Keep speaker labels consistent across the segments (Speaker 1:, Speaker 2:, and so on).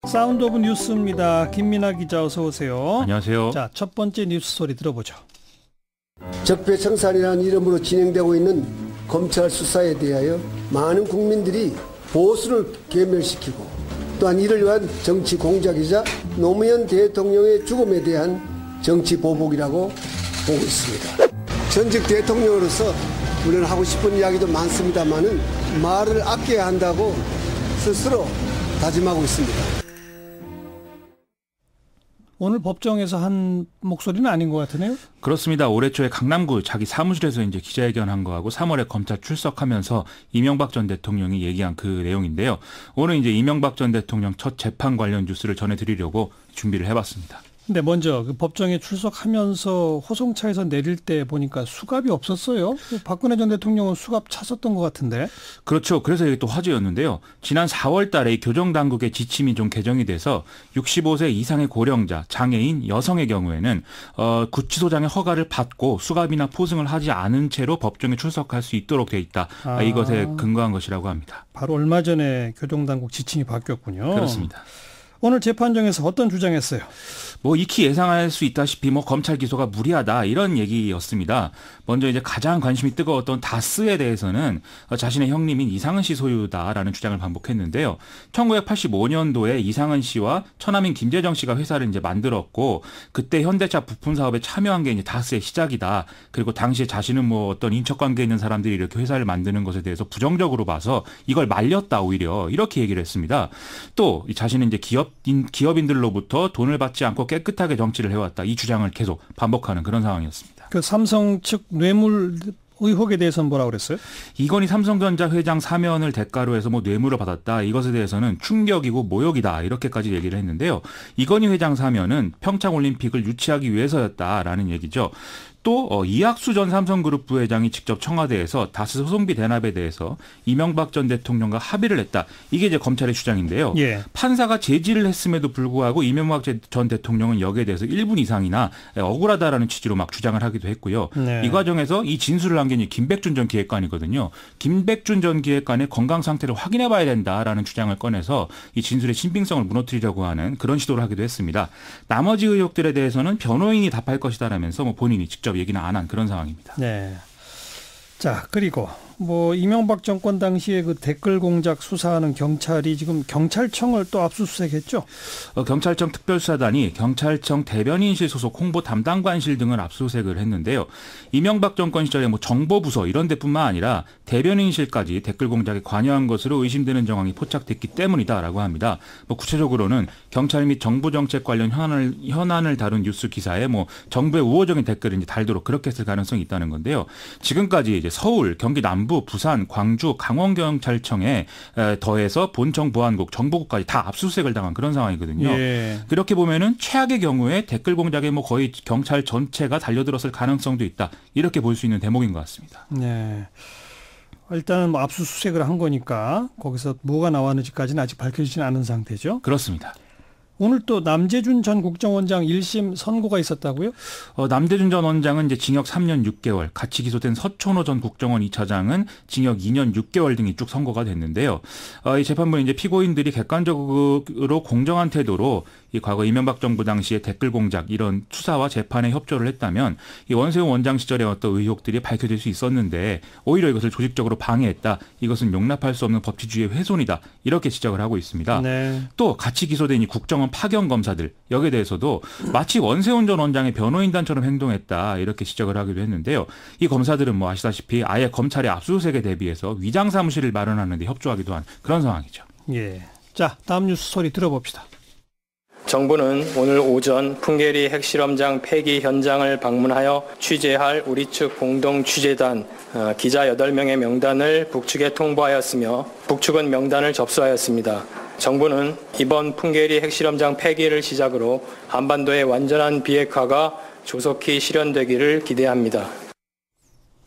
Speaker 1: 사운드 오브 뉴스입니다. 김민아 기자 어서 오세요.
Speaker 2: 안녕하세요.
Speaker 1: 자, 첫 번째 뉴스 소리 들어보죠.
Speaker 3: 적폐청산이라는 이름으로 진행되고 있는 검찰 수사에 대하여 많은 국민들이 보수를 괴멸시키고 또한 이를 위한 정치 공작이자 노무현 대통령의 죽음에 대한 정치 보복이라고 보고 있습니다. 전직 대통령으로서 물론 하고 싶은 이야기도 많습니다만은 말을 아껴야 한다고 스스로 다짐하고 있습니다.
Speaker 1: 오늘 법정에서 한 목소리는 아닌 것 같으네요.
Speaker 2: 그렇습니다. 올해 초에 강남구 자기 사무실에서 이제 기자회견한 거하고 3월에 검찰 출석하면서 이명박 전 대통령이 얘기한 그 내용인데요. 오늘 이제 이명박 전 대통령 첫 재판 관련 뉴스를 전해드리려고 준비를 해봤습니다.
Speaker 1: 근데 먼저 그 법정에 출석하면서 호송차에서 내릴 때 보니까 수갑이 없었어요. 박근혜 전 대통령은 수갑 찼었던 것 같은데.
Speaker 2: 그렇죠. 그래서 이게 또 화제였는데요. 지난 4월 달에 이 교정당국의 지침이 좀 개정이 돼서 65세 이상의 고령자, 장애인, 여성의 경우에는 구치소장의 허가를 받고 수갑이나 포승을 하지 않은 채로 법정에 출석할 수 있도록 돼 있다. 이것에 근거한 것이라고 합니다.
Speaker 1: 바로 얼마 전에 교정당국 지침이 바뀌었군요.
Speaker 2: 그렇습니다.
Speaker 1: 오늘 재판정에서 어떤 주장했어요?
Speaker 2: 익히 예상할 수 있다시피 검찰 기소가 무리하다 이런 얘기였습니다. 먼저 이제 가장 관심이 뜨거웠던 다스에 대해서는 자신의 형님인 이상은 씨 소유다라는 주장을 반복했는데요. 1985년도에 이상은 씨와 처남인 김재정 씨가 회사를 이제 만들었고 그때 현대차 부품 사업에 참여한 게 이제 다스의 시작이다. 그리고 당시에 자신은 어떤 인척 관계에 있는 사람들이 이렇게 회사를 만드는 것에 대해서 부정적으로 봐서 이걸 말렸다 오히려 이렇게 얘기를 했습니다. 또 자신은 이제 기업인들로부터 돈을 받지 않고 깨끗하게 정치를 해왔다. 이 주장을 계속 반복하는 그런 상황이었습니다.
Speaker 1: 그 삼성 측 뇌물 의혹에 대해서는 뭐라고 그랬어요?
Speaker 2: 이건희 삼성전자 회장 사면을 대가로 해서 뇌물을 받았다. 이것에 대해서는 충격이고 모욕이다. 이렇게까지 얘기를 했는데요. 이건희 회장 사면은 평창올림픽을 유치하기 위해서였다라는 얘기죠. 또 이학수 전 삼성그룹 부회장이 직접 청와대에서 다스 소송비 대납에 대해서 이명박 전 대통령과 합의를 했다. 이게 이제 검찰의 주장인데요.
Speaker 1: 예.
Speaker 2: 판사가 제지를 했음에도 불구하고 이명박 전 대통령은 여기에 대해서 1분 이상이나 억울하다라는 취지로 막 주장을 하기도 했고요.
Speaker 1: 네.
Speaker 2: 이 과정에서 이 진술을 한 게 김백준 전 기획관이거든요. 김백준 전 기획관의 건강 상태를 확인해 봐야 된다라는 주장을 꺼내서 이 진술의 신빙성을 무너뜨리려고 하는 그런 시도를 하기도 했습니다. 나머지 의혹들에 대해서는 변호인이 답할 것이다라면서 본인이 직접 얘기는 안 한 그런 상황입니다.
Speaker 1: 네. 자, 그리고 이명박 정권 당시에 그 댓글 공작 수사하는 경찰이 지금 경찰청을 또 압수수색했죠?
Speaker 2: 경찰청 특별수사단이 경찰청 대변인실 소속 홍보 담당관실 등을 압수수색을 했는데요. 이명박 정권 시절에 정보부서 이런 데뿐만 아니라 대변인실까지 댓글 공작에 관여한 것으로 의심되는 정황이 포착됐기 때문이다라고 합니다. 구체적으로는 경찰 및 정보정책 관련 현안을 다룬 뉴스 기사에 정부의 우호적인 댓글을 이제 달도록 그렇게 했을 가능성이 있다는 건데요. 지금까지 이제 서울, 경기 남부, 부산, 광주, 강원경찰청에 더해서 본청, 보안국, 정보국까지 다 압수수색을 당한 그런 상황이거든요.
Speaker 1: 예.
Speaker 2: 그렇게 보면은 최악의 경우에 댓글 공작에 거의 경찰 전체가 달려들었을 가능성도 있다. 이렇게 볼 수 있는 대목인 것 같습니다.
Speaker 1: 네. 일단은 압수수색을 한 거니까 거기서 뭐가 나왔는지까지는 아직 밝혀지지는 않은 상태죠.
Speaker 2: 그렇습니다.
Speaker 1: 오늘 또 남재준 전 국정원장 1심 선고가 있었다고요?
Speaker 2: 남재준 전 원장은 이제 징역 3년 6개월, 같이 기소된 서촌호 전 국정원 2차장은 징역 2년 6개월 등이 쭉 선고가 됐는데요. 이 재판부는 이제 피고인들이 객관적으로 공정한 태도로 이 과거 이명박 정부 당시에 댓글 공작 이런 수사와 재판에 협조를 했다면 이 원세훈 원장 시절의 어떤 의혹들이 밝혀질 수 있었는데 오히려 이것을 조직적으로 방해했다. 이것은 용납할 수 없는 법치주의의 훼손이다. 이렇게 지적을 하고 있습니다.
Speaker 1: 네.
Speaker 2: 또 같이 기소된 이 국정원 파견 검사들 여기에 대해서도 마치 원세훈 전 원장의 변호인단처럼 행동했다. 이렇게 지적을 하기도 했는데요. 이 검사들은 아시다시피 아예 검찰의 압수수색에 대비해서 위장 사무실을 마련하는 데 협조하기도 한 그런 상황이죠.
Speaker 1: 예. 자, 다음 뉴스 소리 들어봅시다.
Speaker 4: 정부는 오늘 오전 풍계리 핵실험장 폐기 현장을 방문하여 취재할 우리 측 공동 취재단 기자 8명의 명단을 북측에 통보하였으며 북측은 명단을 접수하였습니다. 정부는 이번 풍계리 핵실험장 폐기를 시작으로 한반도의 완전한 비핵화가 조속히 실현되기를 기대합니다.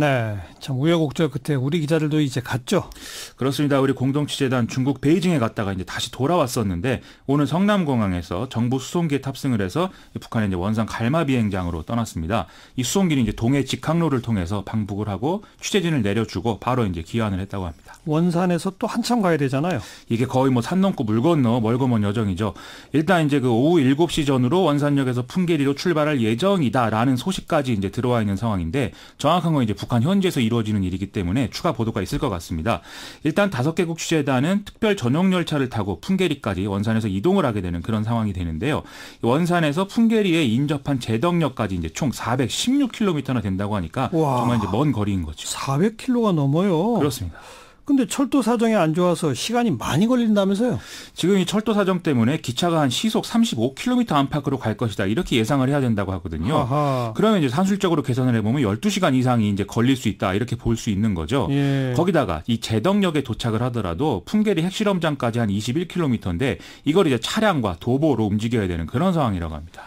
Speaker 1: 네, 참 우여곡절 끝에 우리 기자들도 이제 갔죠?
Speaker 2: 그렇습니다. 우리 공동취재단 중국 베이징에 갔다가 이제 다시 돌아왔었는데 오늘 성남공항에서 정부 수송기에 탑승을 해서 북한의 이제 원산 갈마 비행장으로 떠났습니다. 이 수송기는 이제 동해 직항로를 통해서 방북을 하고 취재진을 내려주고 바로 이제 귀환을 했다고 합니다.
Speaker 1: 원산에서 또 한참 가야 되잖아요.
Speaker 2: 이게 거의 뭐 산 넘고 물 건너 멀고 먼 여정이죠. 일단 이제 그 오후 7시 전후로 원산역에서 풍계리로 출발할 예정이다라는 소식까지 이제 들어와 있는 상황인데 정확한 건 이제 북한 현지에서 이루어지는 일이기 때문에 추가 보도가 있을 것 같습니다. 일단 5개국 취재단은 특별 전용 열차를 타고 풍계리까지 원산에서 이동을 하게 되는 그런 상황이 되는데요. 원산에서 풍계리에 인접한 제덕역까지 이제 총 416km나 된다고 하니까
Speaker 1: 와,
Speaker 2: 정말 이제 먼 거리인 거죠.
Speaker 1: 400km가 넘어요.
Speaker 2: 그렇습니다.
Speaker 1: 근데 철도 사정이 안 좋아서 시간이 많이 걸린다면서요?
Speaker 2: 지금 이 철도 사정 때문에 기차가 한 시속 35km 안팎으로 갈 것이다. 이렇게 예상을 해야 된다고 하거든요.
Speaker 1: 아하.
Speaker 2: 그러면 이제 산술적으로 계산을 해보면 12시간 이상이 이제 걸릴 수 있다. 이렇게 볼 수 있는 거죠.
Speaker 1: 예.
Speaker 2: 거기다가 이 제덕역에 도착을 하더라도 풍계리 핵실험장까지 한 21km인데 이걸 이제 차량과 도보로 움직여야 되는 그런 상황이라고 합니다.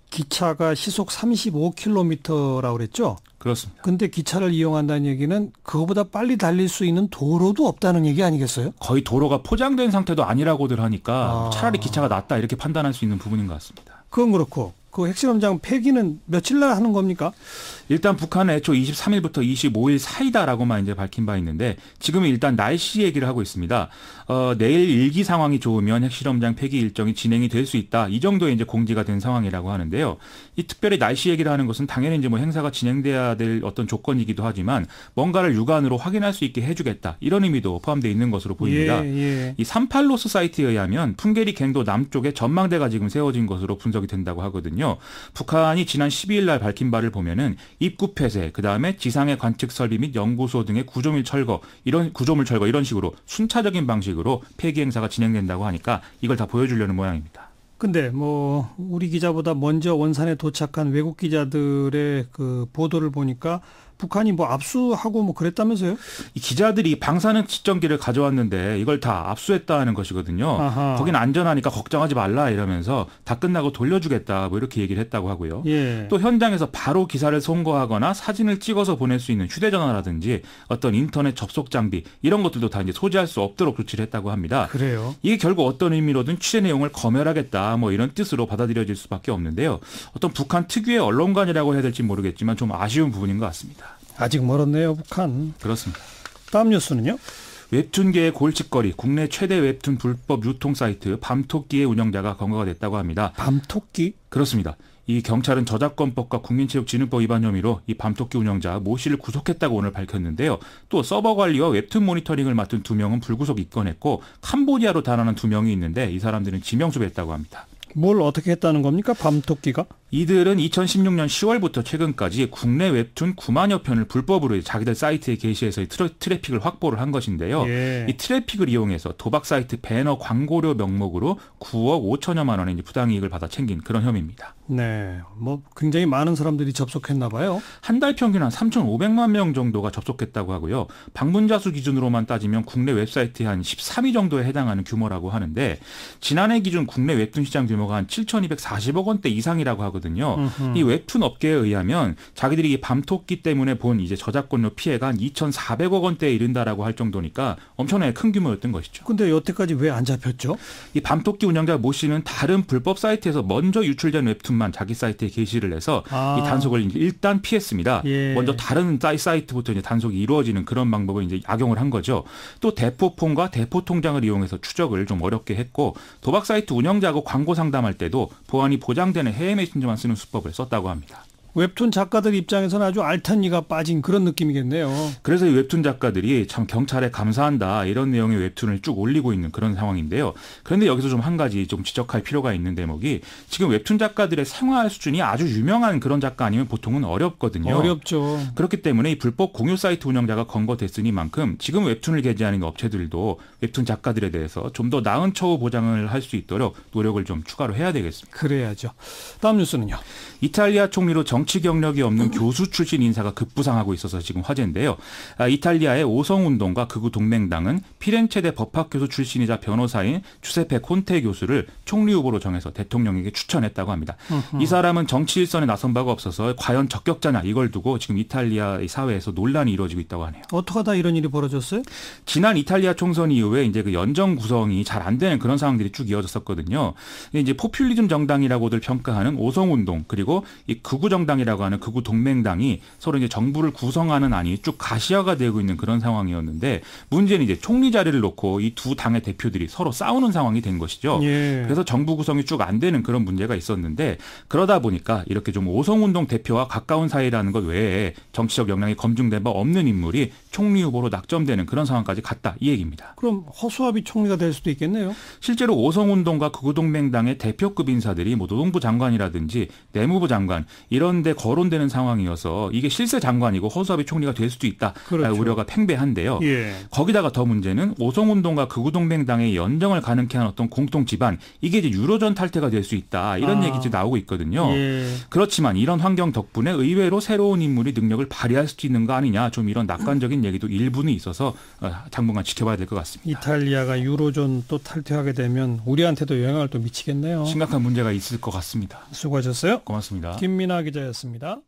Speaker 1: 기차가 시속 35km라고 그랬죠?
Speaker 2: 그렇습니다.
Speaker 1: 근데 기차를 이용한다는 얘기는 그거보다 빨리 달릴 수 있는 도로도 없다는 얘기 아니겠어요?
Speaker 2: 거의 도로가 포장된 상태도 아니라고들 하니까 차라리 기차가 낫다 이렇게 판단할 수 있는 부분인 것 같습니다.
Speaker 1: 그건 그렇고 그 핵실험장 폐기는 며칠 날 하는 겁니까?
Speaker 2: 일단 북한은 애초 23일부터 25일 사이다라고만 이제 밝힌 바 있는데 지금은 일단 날씨 얘기를 하고 있습니다. 내일 일기 상황이 좋으면 핵실험장 폐기 일정이 진행이 될 수 있다. 이 정도의 이제 공지가 된 상황이라고 하는데요. 이 특별히 날씨 얘기를 하는 것은 당연히 이제 뭐 행사가 진행돼야 될 어떤 조건이기도 하지만 뭔가를 육안으로 확인할 수 있게 해주겠다. 이런 의미도 포함되어 있는 것으로 보입니다.
Speaker 1: 예.
Speaker 2: 이 38로스 사이트에 의하면 풍계리 갱도 남쪽에 전망대가 지금 세워진 것으로 분석이 된다고 하거든요. 북한이 지난 12일 날 밝힌 바를 보면은 입구 폐쇄, 그다음에 지상의 관측 설비 및 연구소 등의 구조물 철거 이런 식으로 순차적인 방식으로 폐기 행사가 진행된다고 하니까 이걸 다 보여주려는 모양입니다.
Speaker 1: 근데 뭐 우리 기자보다 먼저 원산에 도착한 외국 기자들의 그 보도를 보니까 북한이 뭐 압수하고 뭐 그랬다면서요?
Speaker 2: 이 기자들이 방사능 측정기를 가져왔는데 이걸 다 압수했다는 것이거든요.
Speaker 1: 아하.
Speaker 2: 거긴 안전하니까 걱정하지 말라 이러면서 다 끝나고 돌려주겠다 뭐 이렇게 얘기를 했다고 하고요.
Speaker 1: 예.
Speaker 2: 또 현장에서 바로 기사를 송고하거나 사진을 찍어서 보낼 수 있는 휴대전화라든지 어떤 인터넷 접속 장비 이런 것들도 다 이제 소지할 수 없도록 조치를 했다고 합니다.
Speaker 1: 그래요.
Speaker 2: 이게 결국 어떤 의미로든 취재 내용을 검열하겠다 뭐 이런 뜻으로 받아들여질 수밖에 없는데요. 어떤 북한 특유의 언론관이라고 해야 될지 모르겠지만 좀 아쉬운 부분인 것 같습니다.
Speaker 1: 아직 멀었네요, 북한.
Speaker 2: 그렇습니다.
Speaker 1: 다음 뉴스는요?
Speaker 2: 웹툰계의 골칫거리, 국내 최대 웹툰 불법 유통 사이트 밤토끼의 운영자가 검거가 됐다고 합니다.
Speaker 1: 밤토끼?
Speaker 2: 그렇습니다. 이 경찰은 저작권법과 국민체육진흥법 위반 혐의로 이 밤토끼 운영자 모 씨를 구속했다고 오늘 밝혔는데요. 또 서버 관리와 웹툰 모니터링을 맡은 2명은 불구속 입건했고 캄보디아로 달아난 2명이 있는데 이 사람들은 지명수배했다고 합니다.
Speaker 1: 뭘 어떻게 했다는 겁니까? 밤토끼가?
Speaker 2: 이들은 2016년 10월부터 최근까지 국내 웹툰 9만여 편을 불법으로 자기들 사이트에 게시해서 트래픽을 확보를 한 것인데요.
Speaker 1: 예.
Speaker 2: 이 트래픽을 이용해서 도박 사이트 배너 광고료 명목으로 9억 5천여만 원의 부당이익을 받아 챙긴 그런 혐의입니다.
Speaker 1: 네, 뭐 굉장히 많은 사람들이 접속했나 봐요.
Speaker 2: 한 달 평균 한 3,500만 명 정도가 접속했다고 하고요. 방문자 수 기준으로만 따지면 국내 웹사이트의 한 13위 정도에 해당하는 규모라고 하는데 지난해 기준 국내 웹툰 시장 규모가 한 7,240억 원대 이상이라고 하거든요. 이 웹툰 업계에 의하면 자기들이 이 밤토끼 때문에 본 이제 저작권료 피해가 한 2,400억 원대에 이른다라고 할 정도니까 엄청나게 큰 규모였던 것이죠.
Speaker 1: 근데 여태까지 왜 안 잡혔죠?
Speaker 2: 이 밤토끼 운영자 모 씨는 다른 불법 사이트에서 먼저 유출된 웹툰만 자기 사이트에 게시를 해서 이 단속을 일단 피했습니다.
Speaker 1: 예.
Speaker 2: 먼저 다른 사이트부터 이제 단속이 이루어지는 그런 방법을 이제 악용을 한 거죠. 또 대포폰과 대포 통장을 이용해서 추적을 좀 어렵게 했고 도박 사이트 운영자하고 광고 상담할 때도 보안이 보장되는 해외 메신저만 쓰는 수법을 썼다고 합니다.
Speaker 1: 웹툰 작가들 입장에서는 아주 알턴니가 빠진 그런 느낌이겠네요.
Speaker 2: 그래서 이 웹툰 작가들이 참 경찰에 감사한다 이런 내용의 웹툰을 쭉 올리고 있는 그런 상황인데요. 그런데 여기서 좀 한 가지 좀 지적할 필요가 있는 대목이 지금 웹툰 작가들의 생활 수준이 아주 유명한 그런 작가 아니면 보통은 어렵거든요.
Speaker 1: 어렵죠.
Speaker 2: 그렇기 때문에 이 불법 공유 사이트 운영자가 검거됐으니만큼 지금 웹툰을 게재하는 업체들도 웹툰 작가들에 대해서 좀 더 나은 처우 보장을 할 수 있도록 노력을 좀 추가로 해야 되겠습니다.
Speaker 1: 그래야죠. 다음 뉴스는요.
Speaker 2: 이탈리아 총리로 정치 경력이 없는 교수 출신 인사가 급부상하고 있어서 지금 화제인데요. 이탈리아의 오성운동과 극우 동맹당은 피렌체대 법학교수 출신이자 변호사인 주세페 콘테 교수를 총리 후보로 정해서 대통령에게 추천했다고 합니다. 이 사람은 정치 일선에 나선 바가 없어서 과연 적격자냐 이걸 두고 지금 이탈리아 사회에서 논란이 이루어지고 있다고 하네요.
Speaker 1: 어떻게 하다 이런 일이 벌어졌어요?
Speaker 2: 지난 이탈리아 총선 이후에 이제 그 연정 구성이 잘 안 되는 그런 상황들이 쭉 이어졌었거든요. 이제 포퓰리즘 정당이라고들 평가하는 오성운동 그리고 이 극우 정당 공동당이라고 하는 극우 동맹당이 서로 이제 정부를 구성하는 안이 쭉 가시화가 되고 있는 그런 상황이었는데 문제는 이제 총리 자리를 놓고 이 두 당의 대표들이 서로 싸우는 상황이 된 것이죠.
Speaker 1: 예.
Speaker 2: 그래서 정부 구성이 쭉 안 되는 그런 문제가 있었는데 그러다 보니까 이렇게 좀 오성운동 대표와 가까운 사이라는 것 외에 정치적 역량이 검증된 바 없는 인물이 총리 후보로 낙점되는 그런 상황까지 갔다 이 얘기입니다.
Speaker 1: 그럼 허수아비 총리가 될 수도 있겠네요.
Speaker 2: 실제로 오성운동과 극우동맹당의 대표급 인사들이 뭐 노동부 장관이라든지 내무부 장관 이런 데 거론되는 상황이어서 이게 실세 장관이고 허수아비 총리가 될 수도 있다.
Speaker 1: 그렇죠.
Speaker 2: 우려가 팽배한데요.
Speaker 1: 예.
Speaker 2: 거기다가 더 문제는 오성운동과 극우동맹당의 연정을 가능케 한 어떤 공통 기반 이게 이제 유로존 탈퇴가 될 수 있다. 이런 얘기 지금 나오고 있거든요.
Speaker 1: 예.
Speaker 2: 그렇지만 이런 환경 덕분에 의외로 새로운 인물이 능력을 발휘할 수 있는 거 아니냐. 좀 이런 낙관적인 얘기도 일부는 있어서 당분간 지켜봐야 될 것 같습니다.
Speaker 1: 이탈리아가 유로존 또 탈퇴하게 되면 우리한테도 영향을 또 미치겠네요.
Speaker 2: 심각한 문제가 있을 것 같습니다.
Speaker 1: 수고하셨어요.
Speaker 2: 고맙습니다.
Speaker 1: 김민아 기자였습니다.